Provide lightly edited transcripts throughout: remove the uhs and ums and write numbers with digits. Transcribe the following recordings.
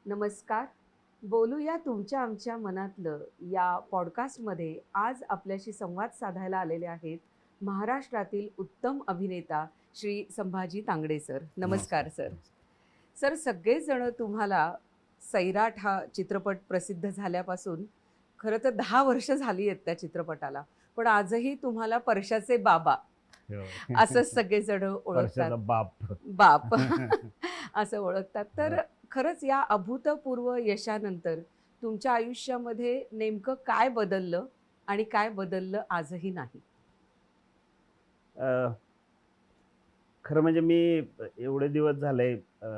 नमस्कार. बोलूया तुमच्या आमच्या मनातलं या पॉडकास्टमध्ये आज आपल्याशी संवाद साधायला आलेले आहेत महाराष्ट्रातील उत्तम अभिनेता श्री संभाजी तांगडे सर. नमस्कार, नमस्कार सर. नमस्कार. सर, सगळेच जण तुम्हाला सैराट हा चित्रपट प्रसिद्ध झाल्यापासून खरं तर 10 वर्ष झाली आहेत त्या चित्रपटाला. पण आजही तुम्हाला परशाचे बाबा हो. असंच सगळेजण ओळखतात. वर्षाचा बाप. बाप असं ओळखतात. तर खरंच या अभूतपूर्व यशानंतर तुमच्या आयुष्यामध्ये नेमकं काय बदललं आणि काय बदललं आजही नाही? अ, खरं म्हणजे मी एवढे दिवस झाले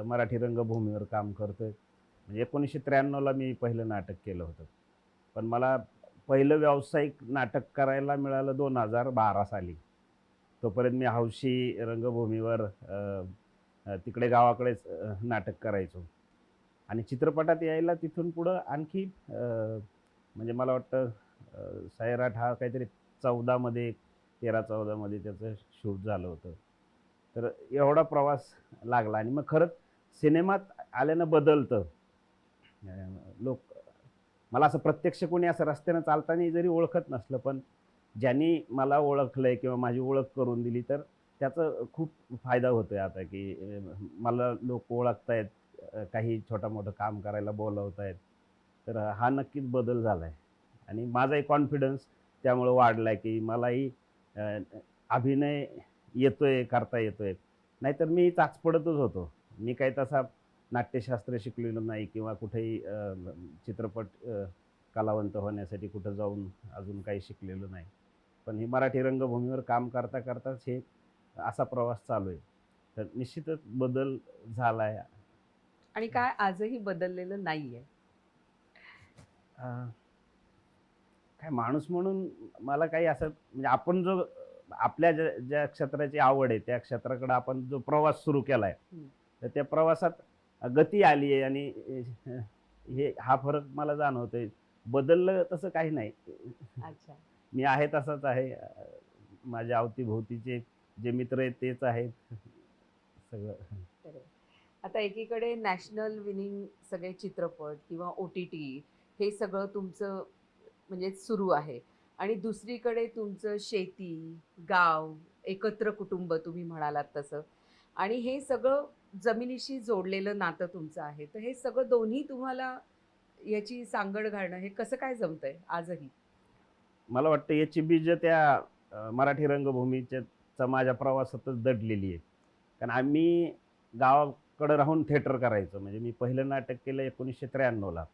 मराठी रंगभूमीवर काम करतोय. म्हणजे 1993ला मी पहिलं नाटक केलं होतं. पण मला पहिलं व्यावसायिक नाटक करायला मिळालं 2012 साली. तोपर्यंत मी हौशी रंगभूमीवर तिकडे गावाकडेच नाटक करायचो. आणि चित्रपटात यायला तिथून पुढं आणखी म्हणजे मला वाटतं सैराट हा काहीतरी 14मध्ये 13-14मध्ये त्याचं शूट झालं होतं. तर एवढा प्रवास लागला आणि मग खरंच सिनेमात आल्यानं बदलतं. लोक मला असं प्रत्यक्ष कोणी असं रस्त्यानं चालताना जरी ओळखत नसलं, पण ज्यांनी मला ओळखलंय किंवा माझी ओळख करून दिली, तर त्याचा खूप फायदा होतोय आता, की मला लोक ओळखतायत, काही छोटं-मोठं काम करायला बोलावतायत. तर हा नक्कीच बदल झालाय आणि माझाही कॉन्फिडन्स त्यामुळे वाढलाय, की मलाही अ, अभिनय येतोय, करता येतोय. नाहीतर मी चाचपडतच होतो. मी काही तसा नाट्यशास्त्र शिकलेलो नाही किंवा कुठेही चित्रपट कलावंत होण्यासाठी कुठं जाऊन अजून काही शिकलेलो नाही. पण हे मराठी रंगभूमीवर काम करता करताच हे असा प्रवास चालू आहे. तर निश्चितच बदल झालाय. आणि काय आजही बदललेलं नाहीये? अ, काय माणूस म्हणून मला काही असं म्हणजे आपण जो आपल्या ज्या ज्या क्षेत्राची आवड आहे, त्या क्षेत्राकडे आपण जो प्रवास सुरू केलाय, हं. तर त्या प्रवासात गती आली आहे आणि हे हा फरक मला जाणवतोय. बदललं तसं काही नाही. अच्छा. मी आहे तसाच आहे. माझ्या अवतीभोवतीचे जे मित्र आहेत तेच आहेत. सगळं. खरंय. आता एकीकडे नॅशनल विनिंग सगळे चित्रपट किंवा ओ-टी-टी हे सगळं तुमचं म्हणजे सुरू आहे आणि दुसरीकडे तुमचं शेती, गाव, एकत्र कुटुंब तुम्ही म्हणालात तसं आणि हे सगळं जमिनीशी जोडलेलं नातं तुमचं आहे. तर हे सगळं दोन्ही तुम्हाला याची सांगड घालणं हे कसं काय जमतंय आजही? मला वाटतं याची बीजं त्या मराठी रंगभूमीच्या माझ्या प्रवासातच दडलेली आहे. कारण आम्ही गावाकडं राहून थिएटर करायचो. म्हणजे मी पहिलं नाटक केलं 1993ला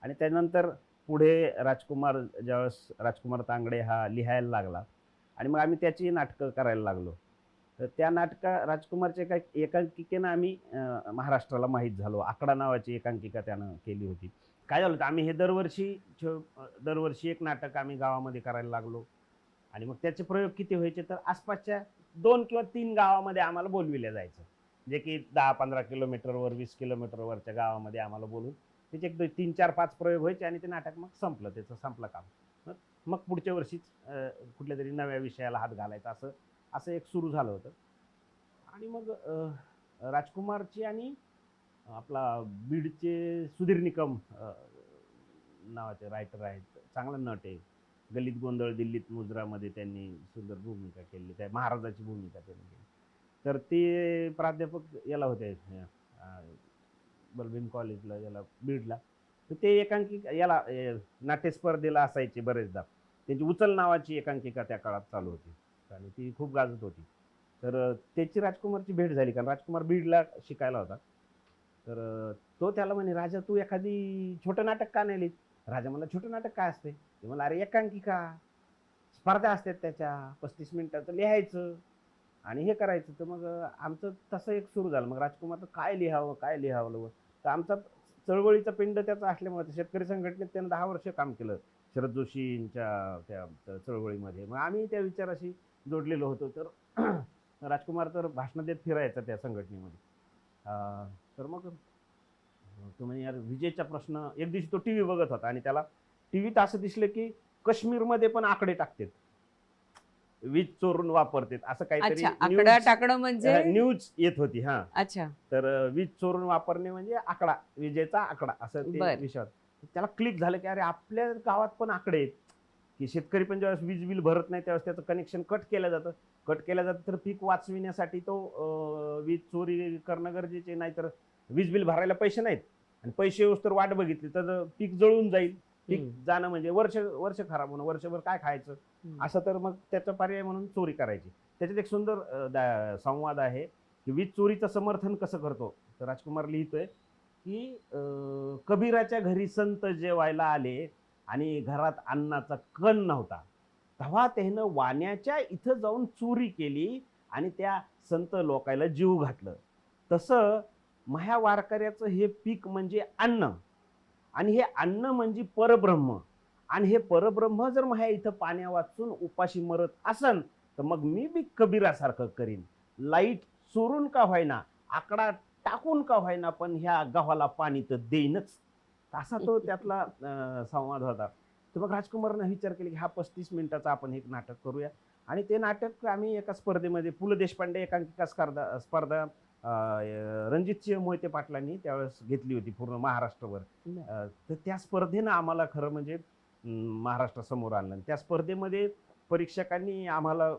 आणि त्यानंतर पुढे ज्यावेळेस राजकुमार तांगडे हा लिहायला लागला आणि मग आम्ही त्याची नाटकं करायला लागलो. तर त्या राजकुमारच्या एकांकिकेनं आम्ही महाराष्ट्राला माहीत झालो. आकडा नावाची एकांकिका त्यानं केली होती. काय झालं होतं, आम्ही हे दरवर्षी एक नाटक आम्ही गावामध्ये करायला लागलो आणि मग त्याचे प्रयोग किती व्हायचे, तर आसपासच्या 2 किंवा 3 गावामध्ये आम्हाला बोलविलं जायचं. जे की 10-15 किलोमीटरवर, 20 किलोमीटरवरच्या गावामध्ये आम्हाला बोलून त्याचे एक 3, 4, 5 प्रयोग व्हायचे आणि ते नाटक मग संपलं. त्याचं संपलं काम. मग मग पुढच्या वर्षीच कुठल्यातरी नव्या विषयाला हात घालायचा असं असं एक सुरू झालं होतं. आणि मग राजकुमारची आणि आपला बीडचे सुधीर निकम नावाचे रायटर आहेत. चांगला नट आहे. गलित गोंधळ दिल्लीत मुजरामध्ये त्यांनी सुंदर भूमिका केली. त्या महाराजाची भूमिका त्यांनी केली. तर ते प्राध्यापक याला होते बलभीम कॉलेजला याला बीडला. तर ते एकांकिका याला नाट्य स्पर्धेला असायचे बरेचदा. त्यांची उचल नावाची एकांकिका त्या काळात चालू होती आणि ती खूप गाजत होती. तर त्याची राजकुमारची भेट झाली कारण राजकुमार बीडला शिकायला होता. तर तो त्याला म्हणे, "राजा तू एखादी छोटं नाटक का नाही लिहीत?" राजा म्हणला, "छोटं नाटक काय असते?" ते म्हणला, "अरे एकांकिका, स्पर्धा असतात त्याच्या, 35 मिनिटाचं लिहायचं आणि हे करायचं." तर मग आमचं तसं एक सुरू झालं. मग राजकुमारचं काय लिहावं, काय लिहावं? तर आमचा चळवळीचा पिंड त्याचा असल्यामुळे शेतकरी संघटनेत त्यानं 10 वर्ष काम केलं. शरद जोशींच्या त्या चळवळीमध्ये. मग आम्ही त्या विचाराशी जोडलेलो होतो. तर राजकुमार तर भाषणं देत फिरायचा त्या संघटनेमध्ये. तर मग तो म्हणे, "यार विजेचा प्रश्न." एक दिवशी तो टीव्ही बघत होता आणि त्याला टीव्हीत असं दिसलं, की काश्मीरमध्ये पण आकडे टाकतात. वीज चोरून वापरते असं काहीतरी अच्छा, आकडा टाकणं म्हणजे न्यूज येत होती. हा, अच्छा. तर वीज चोरून वापरणे म्हणजे आकडा, विजेचा आकडा असं ते बर. विषय होता. त्याला क्लिक झालं की अरे आपल्या गावात पण आकडे आहेत, की शेतकरी पण ज्यावेळेस वीज बिल भरत नाही त्यावेळेस त्याचं कनेक्शन कट केलं जातं, तर पीक वाचविण्यासाठी तो वीज चोरी करणं गरजेचे, नाही तर वीज बिल भरायला पैसे नाहीत आणि पैसे येऊस तर वाट बघितली तर पीक जळून जाईल. पीक जाणं म्हणजे वर्ष वर्ष खराब होणं, वर्षभर काय खायचं असं. तर मग त्याचा पर्याय म्हणून चोरी करायची. त्याच्यात एक सुंदर संवाद आहे की वीज चोरीचं समर्थन कसं करतो. तर राजकुमार लिहितोय की कबीराच्या घरी संत जेवायला आले आणि घरात अन्नाचा कण नव्हता, तेव्हा त्यानं वाण्याच्या इथं जाऊन चोरी केली आणि त्या संत लोकायला जीव घातलं. तसं म्हाया वारकऱ्याचं हे पीक म्हणजे अन्न, आणि हे अन्न म्हणजे परब्रह्म, आणि हे परब्रह्म जर माझ्या इथं पाण्या वाचून उपाशी मरत असन तर मग मी बी कबीरासारखं करीन. लाईट चोरून का व्हायना, आकडा टाकून का व्हायना, पण ह्या गव्हाला पाणी तर देईनच. असा तो त्यातला संवाद होता. तर मग राजकुमारनं विचार केला की हा 35 मिनिटाचा आपण एक नाटक करूया. आणि ते नाटक आम्ही एका स्पर्धेमध्ये, पु ल देशपांडे एकांकिका स्पर्धा रणजितसिंह मोहिते पाटलांनी त्यावेळेस घेतली होती पूर्ण महाराष्ट्रभर. तर त्या स्पर्धेनं आम्हाला खरं म्हणजे महाराष्ट्रासमोर आणलं. त्या स्पर्धेमध्ये परीक्षकांनी आम्हाला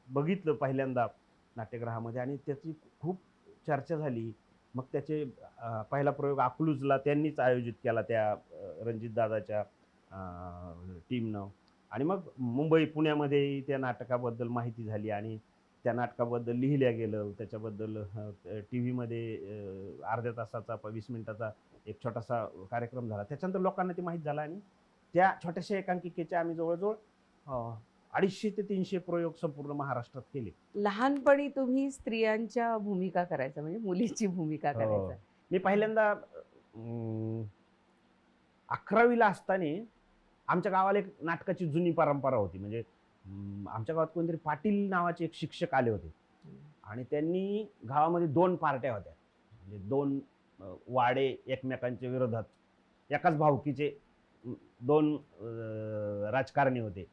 बघितलं पहिल्यांदा नाट्यगृहामध्ये आणि त्याची खूप चर्चा झाली. मग त्याचे पहिला प्रयोग अकलूजला त्यांनीच आयोजित केला त्या रणजित दादाच्या टीमनं. आणि मग मुंबई पुण्यामध्ये त्या नाटकाबद्दल माहिती झाली आणि त्या नाटकाबद्दल लिहिल्या गेलं. त्याच्याबद्दल टी व्हीमध्ये अर्ध्या तासाचा 20 मिनिटाचा एक छोटासा कार्यक्रम झाला. त्याच्यानंतर लोकांना ते माहीत झालं आणि त्या छोट्याशा एकांकिकेच्या आम्ही जवळजवळ 250 ते 300 प्रयोग संपूर्ण महाराष्ट्रात केले. लहानपणी तुम्ही स्त्रियांच्या भूमिका करायचा, म्हणजे मुलीची भूमिका करायचा. मी पहिल्यांदा 11वीला असताना आमच्या गावाला एक नाटकाची जुनी परंपरा होती. म्हणजे आमच्या गावात कोणतरी पाटील नावाचे एक शिक्षक आले होते आणि त्यांनी गावामध्ये 2 पार्ट्या होत्या. म्हणजे 2 वाडे एकमेकांच्या विरोधात, एकाच भावकीचे 2 राजकारणी होते.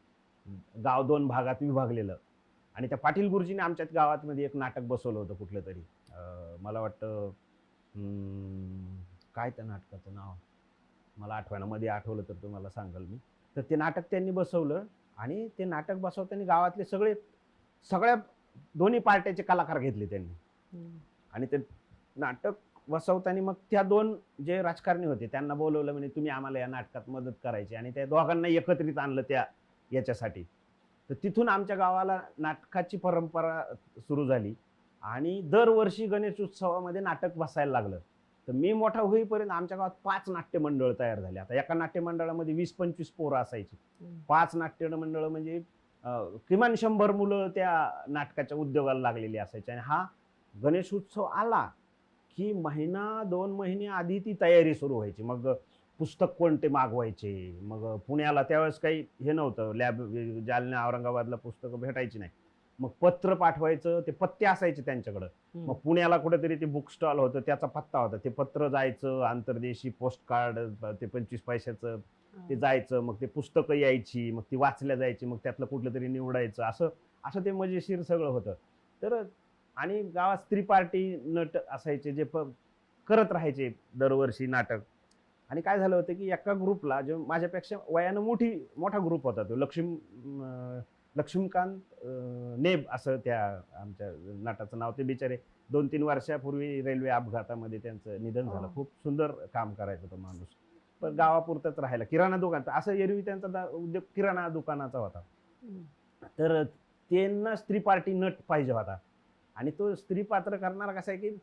गाव 2 भागात विभागलेलं. आणि त्या पाटील गुरुजीने आमच्या गावात मध्ये एक नाटक बसवलं होतं कुठलं तरी. मला वाटतं काय त्या नाटकाचं नाव मला आठवणं, मध्ये आठवलं तर तुम्हाला सांगाल मी. तर ते नाटक त्यांनी बसवलं आणि ते नाटक बसवताना गावातले सगळ्या दोन्ही पार्ट्याचे कलाकार घेतले त्यांनी. आणि ते नाटक बसवताना मग त्या 2 जे राजकारणी होते त्यांना बोलवलं, म्हणजे तुम्ही आम्हाला या नाटकात मदत करायची, आणि त्या दोघांना एकत्रित आणलं त्या याच्यासाठी. तर तिथून आमच्या गावाला नाटकाची परंपरा सुरू झाली आणि दरवर्षी गणेश उत्सवामध्ये नाटक बसायला लागलं. तर मी मोठा होईपर्यंत आमच्या गावात 5 नाट्यमंडळ तयार झाले. आता एका नाट्यमंडळामध्ये 20-25 पोरं असायची. 5 नाट्यमंडळ म्हणजे किमान 100 मुलं त्या नाटकाच्या उद्योगाला लागलेली असायची. आणि हा गणेश उत्सव आला की महिना 2 महिने आधी ती तयारी सुरू व्हायची. मग पुस्तक कोणते मागवायचे, मग पुण्याला त्यावेळेस काही हे नव्हतं, लॅब जालना औरंगाबादला पुस्तकं भेटायची नाही. मग पत्र पाठवायचं, ते पत्ते असायचे त्यांच्याकडं. मग पुण्याला कुठेतरी ते बुक स्टॉल होतं, त्याचा पत्ता होता, ते पत्र जायचं, आंतरदेशी पोस्ट कार्ड ते 25 पैशाचं ते जायचं. मग ते पुस्तकं यायची, मग ती वाचल्या जायची, मग त्यातलं कुठलं तरी निवडायचं. असं असं ते मजेशीर सगळं होतं. तर आणि गावात स्त्री पार्टी नट असायचे जे करत राहायचे दरवर्षी नाटक. आणि काय झालं होतं की एका ग्रुपला, जो माझ्यापेक्षा वयानं मोठा ग्रुप होता, तो लक्ष्मीकांत नेब असं त्या आमच्या नाटाचं नाव. ते बिचारे 2-3 वर्षापूर्वी रेल्वे अपघातामध्ये त्यांचं निधन झालं. खूप सुंदर काम करायचा तो माणूस, पण गावापुरतच राहायला. किराणा दुकान, असं एरवी त्यांचा उद्योग किराणा दुकानाचा होता. तर त्यांना स्त्री पार्टी नट पाहिजे होता. आणि तो स्त्री पात्र करणारा कसा आहे की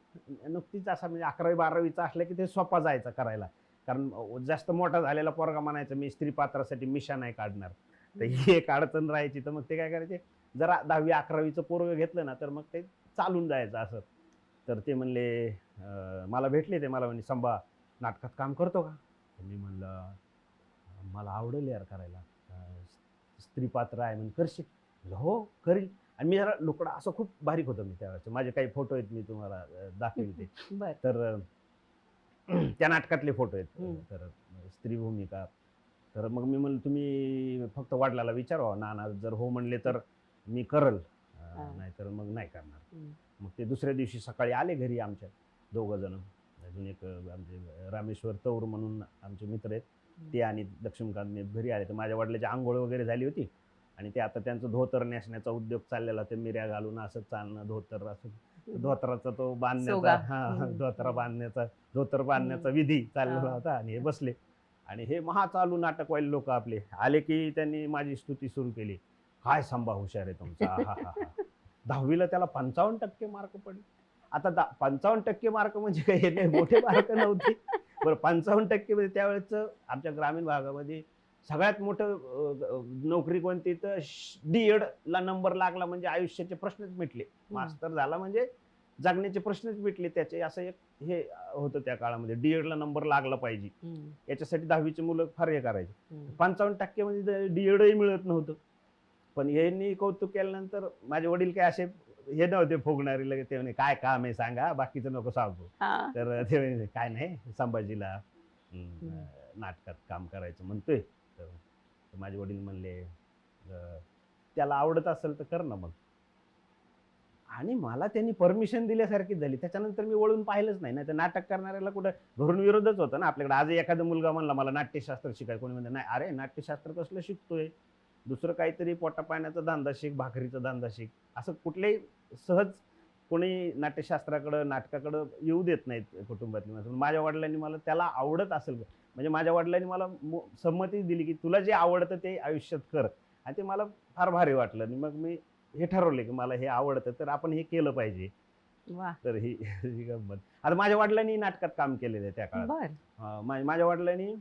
नुकतीच असा, म्हणजे 11वी-12वीचा असला की ते सोपा जायचा करायला. कारण जास्त मोठा झालेला पोरगा म्हणायचं मी स्त्री पात्रासाठी मिशा नाही काढणार. तर ही एक अडचण राहायची. तर मग ते काय करायचे, जरा 10वी-11वीचं पोरग घेतलं ना तर मग ते चालून जायचं असं. तर ते म्हणले, मला भेटले, ते मला म्हणजे संभा नाटकात काम करतो का. मी म्हणलं मला आवडेल यार करायला, स्त्री पात्र आहे म्हणजे करशील. हो करील. आणि मी जरा लुकडा असं खूप बारीक होतो मी त्यावेळेस. माझे काही फोटो आहेत, मी तुम्हाला दाखवेल ते. तर त्या नाटकातले फोटो आहेत. तर स्त्री भूमिका. तर मग मी म्हणलं तुम्ही फक्त वडिलाला विचारावं, नाना जर हो म्हणले तर मी करल, नाहीतर मग नाही करणार. हम्म. मग ते दुसऱ्या दिवशी सकाळी आले घरी आमच्या, दोघं जण. अजून एक आमचे रामेश्वर तौर म्हणून आमचे मित्र आहेत, ते आणि लक्ष्मीकांत घरी आले. तर माझ्या वडिलांची आंघोळ वगैरे झाली होती आणि ते आता त्यांचं धोतर नेसण्याचा उद्योग चाललेला, ते मिऱ्या घालून असं चालणं, धोतर असं, धोतराचा तो बांधण्याचा, सोगा. धोतर बांधण्याचा विधी चाललेला होता. आणि हे बसले आणि हे महा चालू नाटक व्हायला, लोक आपले आले की त्यांनी माझी स्तुती सुरू केली. काय संभा हुशार आहे तुमचा, हा हा हा. 10वीला त्याला 55% मार्क पडले. आता 55% मार्क म्हणजे काही हे नाही, मोठे मार्क नव्हते. बरं, 55% म्हणजे त्यावेळेच आमच्या ग्रामीण भागामध्ये सगळ्यात मोठं नोकरी कोणती, तर D.Ed ला नंबर लागला म्हणजे आयुष्याचे प्रश्नच मिटले. मास्तर झाला म्हणजे जगण्याचे प्रश्नच मिटले त्याचे, असं एक हे होतं त्या काळामध्ये. D.Ed ला नंबर लागला पाहिजे, याच्यासाठी 10वीचे मुलं फार हे करायचे. 55% म्हणजे D.Edही मिळत नव्हतं. पण यांनी कौतुक केल्यानंतर माझे वडील काय असे हे नव्हते फुगणारे, लगेच ते म्हणे काय काम आहे सांगा, बाकीचं नको सांगू. तर ते म्हणे काय नाही, संभाजीला नाटकात काम करायचं म्हणतोय. तर माझे वडील म्हणले त्याला आवडत असेल तर कर ना मग. आणि मला त्यांनी परमिशन दिल्यासारखीच झाली. त्याच्यानंतर मी वळून पाहिलंच नाही. तर नाटक करणाऱ्याला कुठं घरून विरोधच होता ना आपल्याकडे. आज एखादा मुलगा म्हणला मला नाट्यशास्त्र शिकाय, कोणी म्हणतं नाही, अरे नाट्यशास्त्र कसलं शिकतोय, दुसरं काहीतरी पोटा पाण्याचा धंदा शिक, भाकरीचा धंदा शिक. असं कुठल्याही सहज कोणी नाट्यशास्त्राकडं, नाटकाकडं येऊ देत नाहीत कुटुंबातली माणसं. माझ्या वडिलांनी मला त्याला आवडत असेल, म्हणजे माझ्या वडिलांनी मला संमती दिली की तुला जे आवडतं ते आयुष्यात कर. आणि ते मला फार भारी वाटलं. आणि मग मी हे ठरवले की मला हे आवडतं तर आपण हे केलं पाहिजे. वा. तर ही ही गंमत. आता माझ्या वडिलांनी नाटकात काम केलेलं आहे त्या काळात. बर. माझ्या वडिलांनी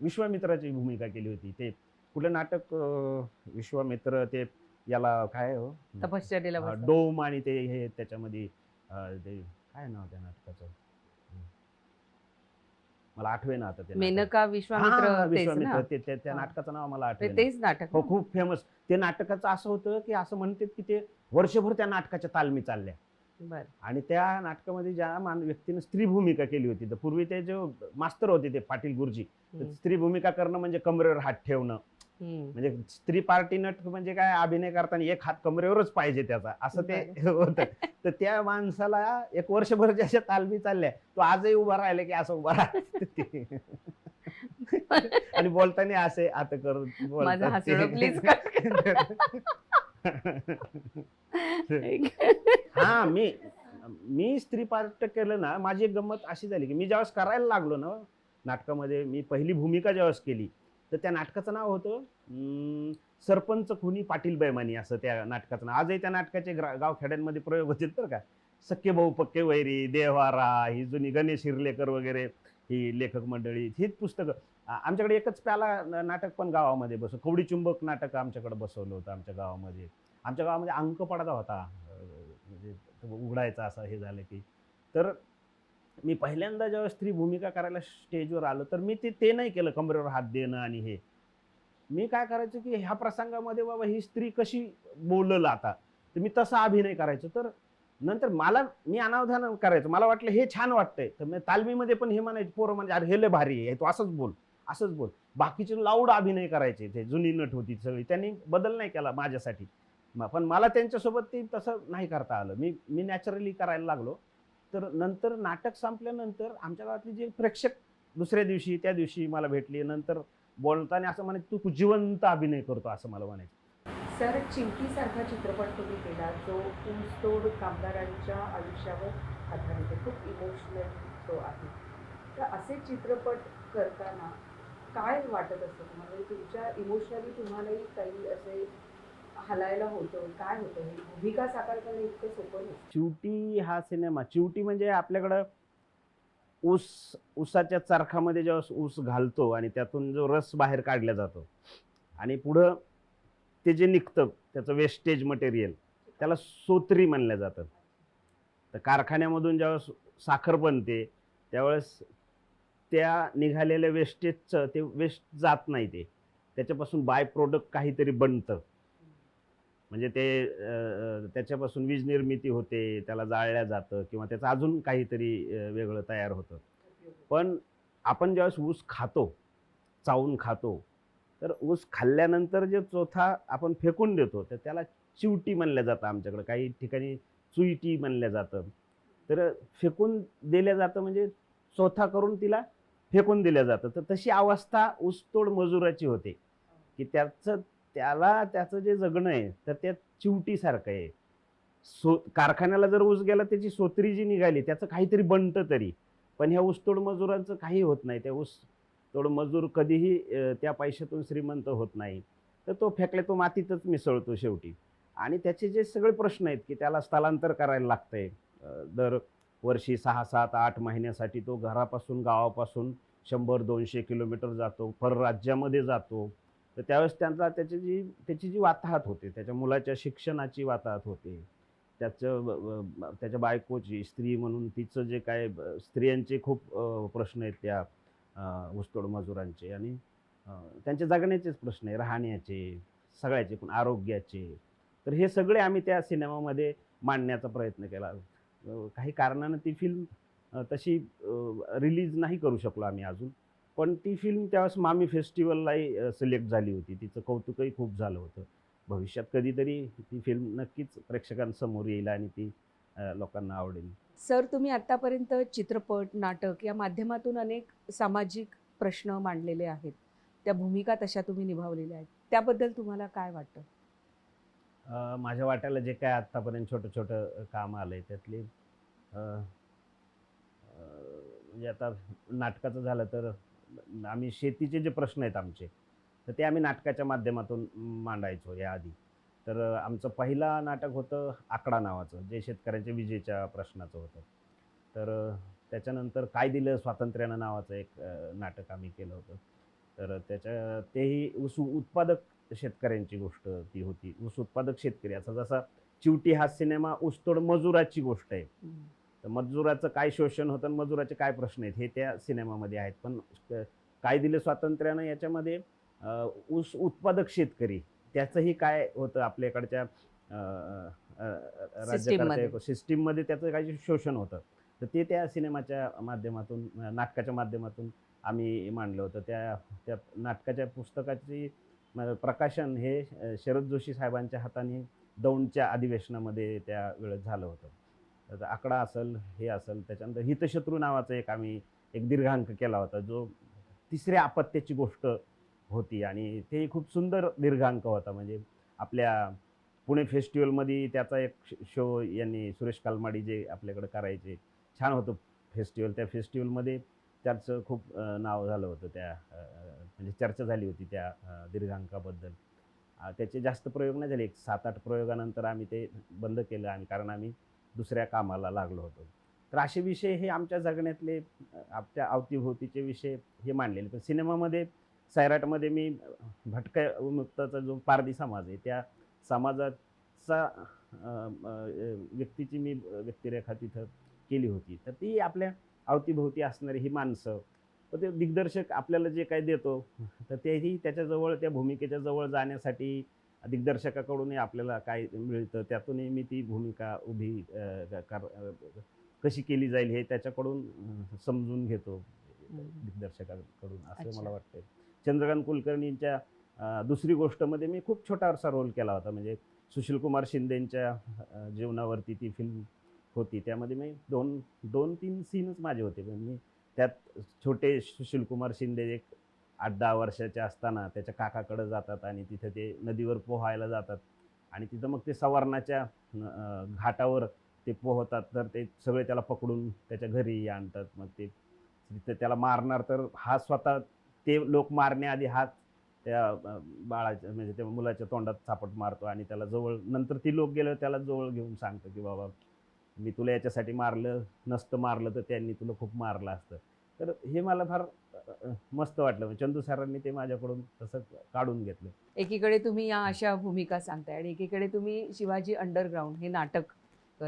विश्वामित्राची भूमिका केली होती. ते कुठलं नाटक, विश्वामित्र, ते याला काय हो, तपश्चर्येला बसला. डोम आणि ते हे त्याच्यामध्ये ते काय नाव त्या नाटकाचं, मला आठवे ना आता ते नाटक. मेनका विश्वामित्र. हा, तेच विश्वामित्र, ना? त्या नाटकाचं नाव मला आठवे. तेच नाटक हो, ना? खूप फेमस. ते नाटकाचं असं होतं की असं म्हणतात की ते वर्षभर त्या नाटकाच्या तालमी चालल्या. बर. आणि त्या नाटकामध्ये ज्या व्यक्तीने स्त्री भूमिका केली होती, तर पूर्वी ते जे मास्तर होते ते पाटील गुरुजी, तर स्त्री भूमिका करणं म्हणजे कमरेवर हात ठेवणं, म्हणजे स्त्री पार्टी नट म्हणजे काय, अभिनय करताना एक हात कमरेवरच पाहिजे त्याचा, असं ते होतं. तर त्या माणसाला एक वर्षभर ज्याच्या तालमी चालल्या, तो आजही उभा राहिला की असं उभा राहते. आणि बोलताना असे आता करून माझं बोलतात हसणं प्लीज. हा, मी स्त्री पार्ट केलं ना. माझी एक गंमत अशी झाली की मी ज्यावेळेस करायला लागलो ना नाटकामध्ये, मी पहिली भूमिका ज्यावेळेस केली, तर त्या नाटकाचं नाव होतं सरपंच खुनी पाटील बैमानी, असं त्या नाटकाचं नाव. आजही त्या नाटकाचे गावखेड्यांमध्ये प्रयोग होतील बरं का. सख्खे भाऊ पक्के वैरी, देवारा, ही जुनी गणेश हिरलेकर वगैरे ही लेखक मंडळी, हीच पुस्तकं. आमच्याकडे एकच प्याला नाटक पण गावामध्ये कवडी चुंबक नाटक आमच्याकडे बसवलं होतं आमच्या गावामध्ये. आमच्या गावामध्ये अंक पडदा होता, म्हणजे उघडायचा असं हे झालं की. तर मी पहिल्यांदा जेव्हा स्त्री भूमिका करायला स्टेजवर आलो, तर मी ते नाही केलं कमरेवर हात देणं आणि हे. मी काय करायचं की ह्या प्रसंगामध्ये बाबा ही स्त्री कशी बोलल आता, तर मी तसा अभिनय करायचो. तर नंतर मी अनावधान करायचं, मला वाटलं हे छान वाटतंय, तर मी तालमीमध्ये पण हे म्हणायचं पोरं, म्हणजे अरे हे लय भारी आहे, तू असंच बोल, असंच बोल. बाकीचे लाऊड अभिनय करायचे, ते जुनी नट होती सगळी, त्यांनी बदल नाही केला माझ्यासाठी. पण मला त्यांच्यासोबत ते तसं नाही करता आलं. मी नॅचरली करायला लागलो. तर नंतर नाटक संपल्यानंतर आमच्या गावातले जे प्रेक्षक दुसऱ्या दिवशी त्या दिवशी मला भेटले, नंतर बोलताना असं म्हणायचं तू जिवंत अभिनय करतो, असं मला म्हणायचं. सर, चिमटीसारखा चित्रपट तुम्ही केला, जो ऊसतोड कामगारांच्या आयुष्यावर आधारित आहे, खूप इमोशनल तो आहे. तर असे चित्रपट करताना काय वाटत असतं तुम्हाला, म्हणजे तुमच्या इमोशनली तुम्हालाही काही असे हलायला होतं, काय होतं? ही भूमिका साकार करणं इतकं सोपं नाही. चिवटी हा सिनेमा, चिवटी म्हणजे आपल्याकडं ऊसाच्या चरखामध्ये जेव्हा ऊस घालतो आणि त्यातून जो रस बाहेर काढला जातो आणि पुढं ते जे निघतं त्याचं वेस्टेज मटेरियल, त्याला सोत्री म्हणलं जातं. तर कारखान्यामधून जेव्हा साखर बनते त्यावेळेस त्या निघालेल्या वेस्टेजचं ते वेस्ट जात नाही, ते त्याच्यापासून बाय प्रोडक्ट काहीतरी बनतं. म्हणजे ते त्याच्यापासून वीज निर्मिती होते, त्याला जाळल्या जातं किंवा त्याचं अजून काहीतरी वेगळं तयार होतं. पण आपण ज्यावेळेस ऊस खातो, चावून खातो, तर ऊस खाल्ल्यानंतर जे चोथा आपण फेकून देतो तर त्याला चिवटी म्हणलं जातं, आमच्याकडं काही ठिकाणी चुईटी म्हणलं जातं. तर फेकून दिलं जातं म्हणजे चोथा करून तिला फेकून दिलं जातं. तर तशी अवस्था ऊसतोड मजुराची होते, की त्याचं जे जगणं आहे तर त्या चिवटीसारखं आहे. कारखान्याला जर ऊस गेला त्याची सोत्री जी निघाली त्याचं काहीतरी बनतं तरी. पण ह्या ऊसतोड मजुरांचं काही होत नाही. त्या ऊसतोड मजूर कधीही त्या पैशातून श्रीमंत होत नाही. तर तो फेकला तो मातीतच मिसळतो शेवटी. आणि त्याचे जे सगळे प्रश्न आहेत, की त्याला स्थलांतर करायला लागतंय. दर वर्षी 6, 7, 8 महिन्यासाठी तो घरापासून, गावापासून 100-200 किलोमीटर जातो, परराज्यामध्ये जातो. तर त्यावेळेस त्याची जी वाताहत होते, त्याच्या मुलाच्या शिक्षणाची वाताहत होते. त्याच्या बायकोची, स्त्री म्हणून तिचं जे काय स्त्रियांचे खूप प्रश्न आहेत त्या ऊसतोड मजुरांचे. आणि अ, त्यांच्या जगण्याचेच प्रश्न आहे, राहण्याचे, सगळ्याचे, पण आरोग्याचे. तर हे सगळे आम्ही त्या सिनेमामध्ये मांडण्याचा प्रयत्न केला. काही कारणानं ती फिल्म तशी रिलीज नाही करू शकलो आम्ही अजून. पण ती फिल्म त्यावेळेस मामी फेस्टिव्हललाही सिलेक्ट झाली होती. तिचं कौतुकही खूप झालं होतं. भविष्यात कधीतरी ती फिल्म नक्कीच प्रेक्षकांसमोर येईल आणि ती लोकांना आवडेल. सर, तुम्ही आतापर्यंत चित्रपट, नाटक या माध्यमातून अनेक सामाजिक प्रश्न मांडलेले आहेत. त्या भूमिका तशा तुम्ही निभावलेल्या आहेत. त्याबद्दल तुम्हाला काय वाटतं? माझ्या वाट्याला जे काय आत्तापर्यंत छोटं-छोटं काम आलंय त्यातली अ, अ, म्हणजे आता नाटकाचं झालं तर आम्ही शेतीचे जे प्रश्न आहेत आमचे, तर ते आम्ही नाटकाच्या माध्यमातून मांडायचो याआधी. तर आमचं पहिला नाटक होतं आकडा नावाचं, जे शेतकऱ्यांच्या विजेच्या प्रश्नाचं होतं. तर त्याच्यानंतर काय दिलं स्वातंत्र्यानं नावाचं एक नाटक आम्ही केलं होतं. तर तेही ऊस उत्पादक शेतकऱ्यांची गोष्ट ती होती. ऊस उत्पादक शेतकरी असा जसा चिवटी हा सिनेमा ऊसतोड मजुराची गोष्ट आहे. हं. तर मजुराचं काय शोषण होतं आणि मजुराचे काय प्रश्न आहेत हे त्या सिनेमामध्ये आहेत. पण काय दिलं स्वातंत्र्यानं याच्यामध्ये ऊस उत्पादक शेतकरी त्याचंही काय होतं आपल्याकडच्या अ, अ, राज्यकर्त्या सिस्टीममध्ये. सिस्टीममध्ये त्याचं काही शोषण होतं. तर ते त्या सिनेमाच्या माध्यमातून नाटकाच्या माध्यमातून आम्ही मांडलं होतं. त्या त्या नाटकाच्या पुस्तकाची प्रकाशन हे शरद जोशी साहेबांच्या हाताने दौंडच्या अधिवेशनामध्ये त्यावेळेस झालं होतं. तर आकडा असेल, हे असेल, त्याच्यानंतर हितशत्रू नावाचा एक दीर्घांक केला होता, जो तिसऱ्या अपत्याची गोष्ट होती आणि ते खूप सुंदर दीर्घांक होता. म्हणजे आपल्या पुणे फेस्टिव्हलमध्ये त्याचा एक शो यांनी सुरेश कालमाडी जे आपल्याकडे करायचे. छान होतं फेस्टिव्हल. त्या फेस्टिव्हलमध्ये त्याचं खूप नाव झालं होतं म्हणजे चर्चा झाली होती त्या दीर्घांकाबद्दल. त्याचे जास्त प्रयोग नाही झाले. एक 7-8 प्रयोगानंतर आम्ही ते बंद केलं आणि कारण आम्ही दुसऱ्या कामाला लागलो होतो. तर असे विषय हे आमच्या जगण्यातले आपल्या अवतीभोवतीचे विषय हे मांडलेले. पण सिनेमामध्ये सैराटमध्ये मी भटक्या विमुक्ताचा जो पारधी समाज आहे, त्या समाजाचा व्यक्तीची मी व्यक्तिरेखा तिथं केली होती. तर ती आपल्या अवतीभोवती असणारी ही माणसं, तर ते दिग्दर्शक आपल्याला जे काही देतो, तर तेही त्याच्याजवळ त्या भूमिकेच्या जवळ जाण्यासाठी दिग्दर्शकाकडूनही आपल्याला काय मिळतं, त्यातूनही मी ती भूमिका उभी कशी केली जाईल हे त्याच्याकडून समजून घेतो हं, हं. दिग्दर्शकाकडून, असं मला अच्छा. वाटतंय. चंद्रकांत कुलकर्णींच्या दुसरी गोष्ट मध्ये मी खूप छोटासा रोल केला होता. म्हणजे सुशीलकुमार शिंदेंच्या जीवनावरती ती फिल्म होती. त्यामध्ये मी 2-3 सीनच माझे होते. पण मी त्यात छोटे सुशीलकुमार शिंदे एक 8-10 वर्षाचे असताना त्याच्या काकाकडे जातात आणि तिथे ते नदीवर पोहायला जातात आणि तिथं मग ते सवारणाच्या घाटावर ते पोहतात. तर ते सगळे त्याला पकडून त्याच्या घरी आणतात. मग ते तिथे त्याला मारणार तर हा स्वतः ते लोक मारण्याआधी हात त्या बाळाच्या म्हणजे त्या मुलाच्या तोंडात चापट मारतो आणि त्याला जवळ नंतर ती लोक गेल्यावर त्याला जवळ घेऊन सांगतो, की "बाबा मी तुला याच्यासाठी मारलं, नसतं मारलं तर त्यांनी तुला खूप मारलं असतं." तर हे मला फार मस्त वाटलं. म्हणजे चंदू सरांनी ते माझ्याकडून तसं काढून घेतलं. एकीकडे तुम्ही या अशा भूमिका सांगताय आणि एकीकडे तुम्ही शिवाजी अंडरग्राउंड हे नाटक हो.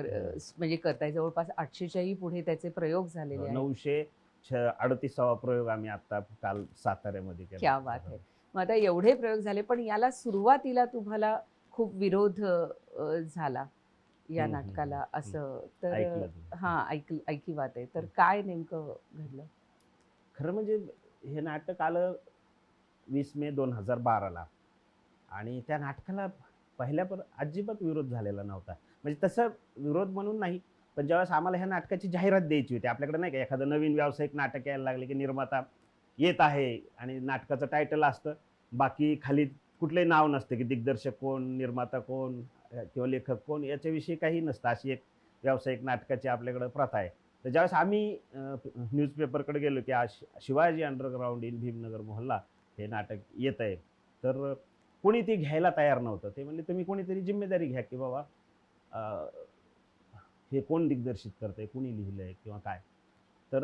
म्हणजे करताय. जवळपास 800च्याही पुढे त्याचे प्रयोग झालेले आहेत. 938वा प्रयोग आम्ही आता काल साताऱ्यामध्ये केला क्या होता. बात है! हो. मग आता एवढे प्रयोग झाले, पण याला सुरुवातीला तुम्हाला खूप विरोध झाला या हं, हं, हं, नाटकाला हं. असं तर ऐकलं तुम्ही. हां, ऐकी बात आहे. तर हं. काय नेमकं घडलं? खरं म्हणजे हे नाटक आलं 20 मे 2012ला. आणि त्या नाटकाला पहिल्यापर अजिबात विरोध झालेला नव्हता. म्हणजे तसं विरोध म्हणून नाही, पण ज्यावेळेस आम्हाला ह्या नाटकाची जाहिरात द्यायची होती, आपल्याकडे नाही का एखादं नवीन व्यावसायिक नाटक यायला लागले, की निर्माता येत आहे आणि नाटकाचं टायटल असतं. बाकी खाली कुठलंही नाव नसतं, की दिग्दर्शक कोण, निर्माता कोण किंवा लेखक कोण याच्याविषयी काही नसतं. अशी एक व्यावसायिक नाटकाची आपल्याकडे प्रथा आहे. तर ज्यावेळेस आम्ही न्यूजपेपरकडे गेलो, की आज शिवाजी अंडरग्राउंड इन भीमनगर मोहल्ला हे नाटक येतंय. तर कोणी ते घ्यायला तयार नव्हतं. ते म्हणले, "तुम्ही कोणीतरी जिम्मेदारी घ्या, की बाबा अ, हे कोण दिग्दर्शित करतंय, कुणी लिहिलंय किंवा काय?" तर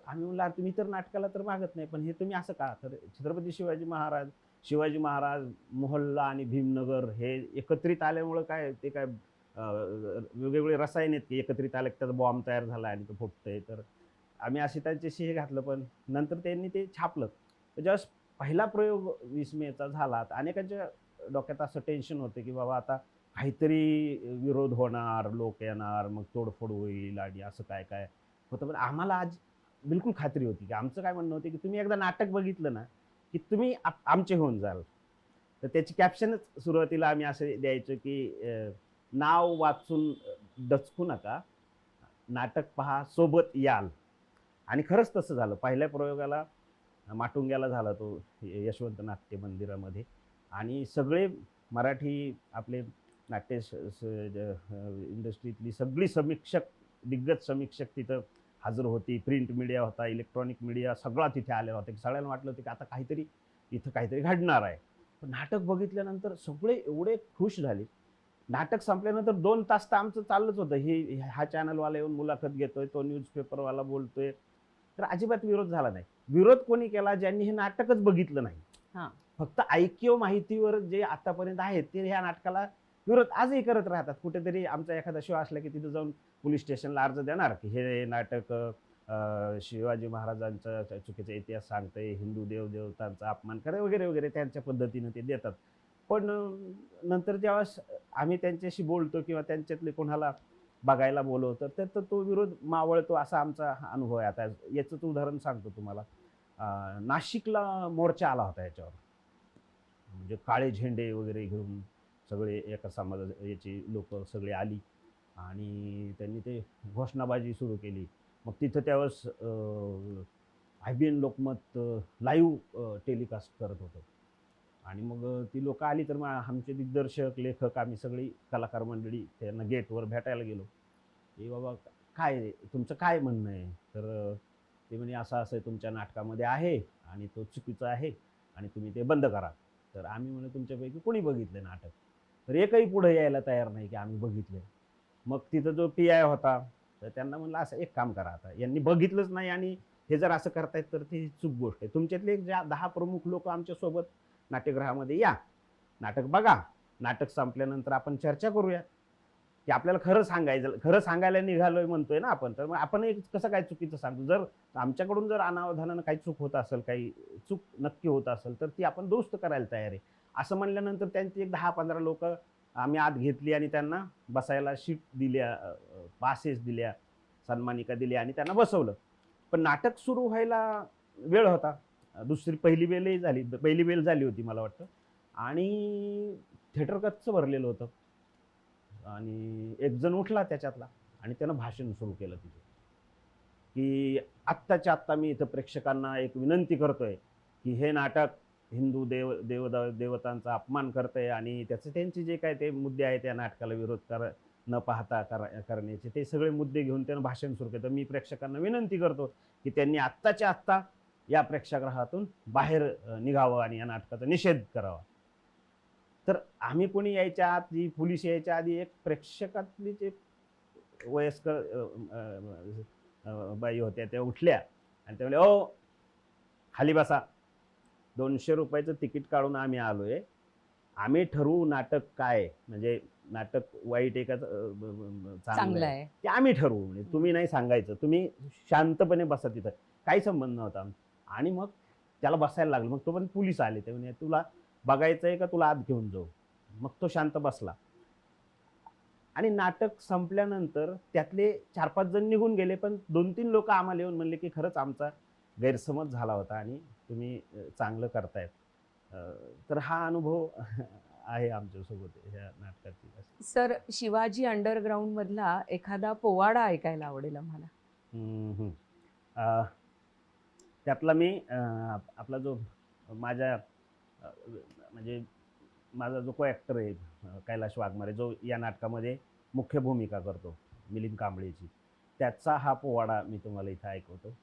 आम्ही म्हणलं, "अरे तुम्ही तर नाटकाला तर मागत नाही, पण हे तुम्ही असं का?" तर छत्रपती शिवाजी महाराज, मोहल्ला आणि भीमनगर हे एकत्रित आल्यामुळं काय ते काय वेगवेगळे रसायन आहेत, की एकत्रित आले की त्याचा बॉम्ब तयार झाला आणि तो फुटतंय. तर आम्ही अशी त्यांच्याशी हे घातलं, पण नंतर त्यांनी ते छापलं. तर ज्यावेळेस पहिला प्रयोग 20 मेचा झाला, तर अनेकांच्या डोक्यात असं टेन्शन होतं, की बाबा आता काहीतरी विरोध होणार, लोक येणार, मग तोडफोड होईल आणि असं काय-काय होतं. पण आम्हाला आज बिलकुल खात्री होती, की आमचं काय म्हणणं होतं, की तुम्ही एकदा नाटक बघितलं ना, की तुम्ही आमचे होऊन जाल. तर त्याची कॅप्शनच सुरुवातीला आम्ही असे द्यायचो, की नाव वाचून डचकू नका, नाटक पहा, सोबत याल. आणि खरंच तसं झालं. पहिल्या प्रयोगाला माटुंग्याला झाला तो यशवंत नाट्य मंदिरामध्ये. आणि सगळे मराठी आपले नाट्य इंडस्ट्रीतली सगळी समीक्षक, दिग्गज समीक्षक तिथं हजर होती. प्रिंट मीडिया होता, इलेक्ट्रॉनिक मीडिया सगळा तिथे आलेला होता, की सगळ्यांना वाटलं होतं, की आता काहीतरी इथं काहीतरी घडणार आहे. पण नाटक बघितल्यानंतर सगळे एवढे खुश झाले. नाटक संपल्यानंतर 2 तास तर आमचं चाललंच होतं. हा चॅनलवाला येऊन मुलाखत घेतोय, तो न्यूजपेपरवाला बोलतोय. तर अजिबात विरोध झाला नाही. विरोध कोणी केला? ज्यांनी हे नाटकच बघितलं नाही. हां. फक्त ऐकीव माहितीवर जे आतापर्यंत आहेत, ते ह्या नाटकाला विरोध आजही करत राहतात. कुठेतरी आमचा एखादा शो असला, की तिथं जाऊन पोलीस स्टेशनला अर्ज देणार, की हे नाटक शिवाजी महाराजांचा चुकीचा इतिहास सांगतंय, हिंदू देव-देवतांचा अपमान करे वगैरे, वगैरे त्यांच्या पद्धतीनं ते देतात. पण नंतर ज्यावेळेस आम्ही त्यांच्याशी बोलतो किंवा त्यांच्यातले कोणाला बघायला बोलवतो, तर तो विरोध मावळतो असा आमचा हा अनुभव आहे. आता याचंच उदाहरण सांगतो तुम्हाला. नाशिकला मोर्चा आला होता याच्यावर. म्हणजे काळे झेंडे वगैरे घेऊन सगळे एका याची लोकं सगळी आली आणि त्यांनी ते घोषणाबाजी सुरू केली. मग तिथं त्यावेळेस IBN लोकमत लाईव्ह टेलिकास्ट करत होतं. आणि मग ती लोकं आली, तर मग आमचे दिग्दर्शक, लेखक आम्ही सगळी कलाकार मंडळी त्यांना गेटवर भेटायला गेलो. की बाबा काय तुमचं काय म्हणणं आहे? तर ते म्हणे असं-असं तुमच्या नाटकामध्ये आहे आणि तो चुकीचा आहे आणि तुम्ही ते बंद करा. तर आम्ही म्हणलं तुमच्यापैकी कोणी बघितलं नाटक? तर एकही पुढे यायला तयार नाही, की आम्ही बघितलंय. मग तिथं जो PI होता, तर त्यांना म्हणलं असं एक काम करा आता. यांनी बघितलंच नाही आणि हे जर असं करतायत तर ती चूक गोष्ट आहे. तुमच्यातले ज्या 10 प्रमुख लोकं आमच्यासोबत नाट्यगृहामध्ये या. नाटक बघा. नाटक संपल्यानंतर आपण चर्चा करूया, की आपल्याला खरं सांगायला निघालोय म्हणतोय ना आपण. तर मग आपणही कसं काय चुकीचं सांगतो? जर आमच्याकडून जर अनावधानानं काही चूक होत असेल, काही चूक नक्की होत असेल, तर ती आपण दुरुस्त करायला तयार आहे. असं म्हणल्यानंतर त्यांची एक 10-15 लोकं आम्ही आत घेतली आणि त्यांना बसायला सीट दिल्या, पासेस दिल्या, सन्मानिका दिल्या आणि त्यांना बसवलं. पण नाटक सुरू व्हायला वेळ होता. पहिली बेल झाली होती मला वाटतं. आणि थिएटर गच्च भरलेलं होतं. आणि एक जण उठला त्याच्यातला आणि त्यानं भाषण सुरू केलं तिथे, की आत्ताच्या आत्ता मी इथं प्रेक्षकांना एक विनंती करतोय, की हे नाटक हिंदू देवतांचा अपमान करतंय आणि त्यांचे जे काय ते मुद्दे आहेत त्या नाटकाला विरोध न पाहता करण्याचे ते सगळे मुद्दे घेऊन त्यानं भाषण सुरू केलं. तर मी प्रेक्षकांना विनंती करतो, की त्यांनी आत्ताच्या आत्ता या प्रेक्षागृहातून बाहेर निघावं आणि या नाटकाचा निषेध करावा. तर आम्ही कोणी यायच्या आधी, पोलीस यायच्या आधी एक प्रेक्षकातलीच एक वयस्कर बाई होत्या, त्या उठल्या आणि त्या म्हणल्या, "ओ, खाली बसा. ₹200 तिकीट काढून आम्ही आलोय. आम्ही ठरवू नाटक काय आहे, म्हणजे नाटक वाईट आहे का चांगलं चांगलं आहे, आहे. ते आम्ही ठरवू. म्हणजे हं. तुम्ही नाही सांगायचं. तुम्ही शांतपणे बसा तिथं." काही संबंध नव्हता आमचा. आणि मग त्याला बसायला लागलं. मग तोपर्यंत पोलीस आले. ते म्हणे, "तुला बघायचंय का तुला आत घेऊन जाऊ?" मग तो शांत बसला. आणि नाटक संपल्यानंतर त्यातले 4-5 जण निघून गेले. पण 2-3 लोकं आम्हाला येऊन म्हणले, की खरंच आमचा गैरसमज झाला होता आणि तुम्ही चांगलं करतायत. तर हा अनुभव आहे आमच्यासोबत ह्या नाटकाची. सर, शिवाजी अंडरग्राऊंड मधला एखादा पोवाडा ऐकायला आवडेल आम्हाला. हम्म, हम्म. अ, त्यातला मी आपला जो माझ्या म्हणजे माझा जो को ॲक्टर आहे कैलाश वाघमारे, जो या नाटकामध्ये मुख्य भूमिका करतो मिलिंद कांबळेची, त्याचा हा पोवाडा मी तुम्हाला इथं ऐकवतो.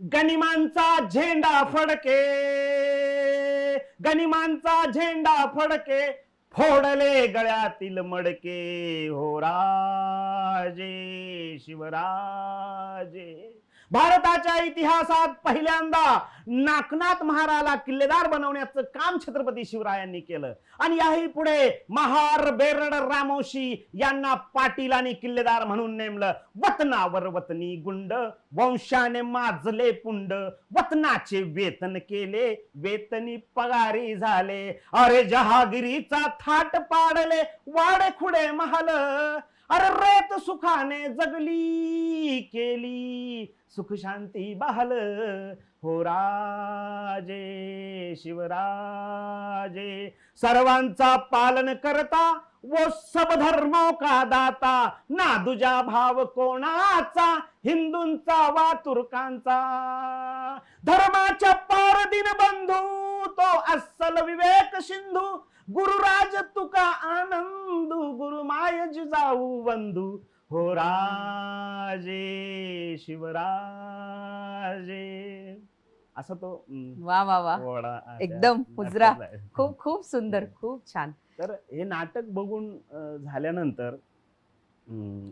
गनिमांचा झेंडा फडके, गनिमांचा झेंडा फडके, फोडले गळ्यातील मडके, हो राजे शिवराजे. भारताच्या इतिहासात पहिल्यांदा नागनाथ महाराला किल्लेदार बनवण्याचं काम छत्रपती शिवरायांनी केलं आणि याही पुढे महार बेरड रामोशी यांना पाटील आणि किल्लेदार म्हणून नेमलं. वतनावर वतनी गुंड, वंशाने माजले पुंड, वतनाचे वेतन केले, वेतनी पगारी झाले. अरे जहागिरीचा थाट पाडले, वाडे खुडे महाल, अरे रेत सुखाने जगली, केली सुख शांती बहाल, हो राजे शिवराजे. सर्वांचा पालन करता, वो सब धर्मों का दाता, ना दुजा भाव कोणाचा, हिंदूंचा वा तुर्कांचा. धर्माच्या पार दीनबंधू, तो अस्सल विवेक सिंधू, गुरुराज तुका आनंदू, गुरुमाय जिजाऊ बंधू, हो राजे शिवराजे. असं तो वा वा वा, पोवाडा एकदम त्या मुजरा. नाटकातला आहे. खूप खूप सुंदर, खूप छान. तर हे नाटक बघून झाल्यानंतर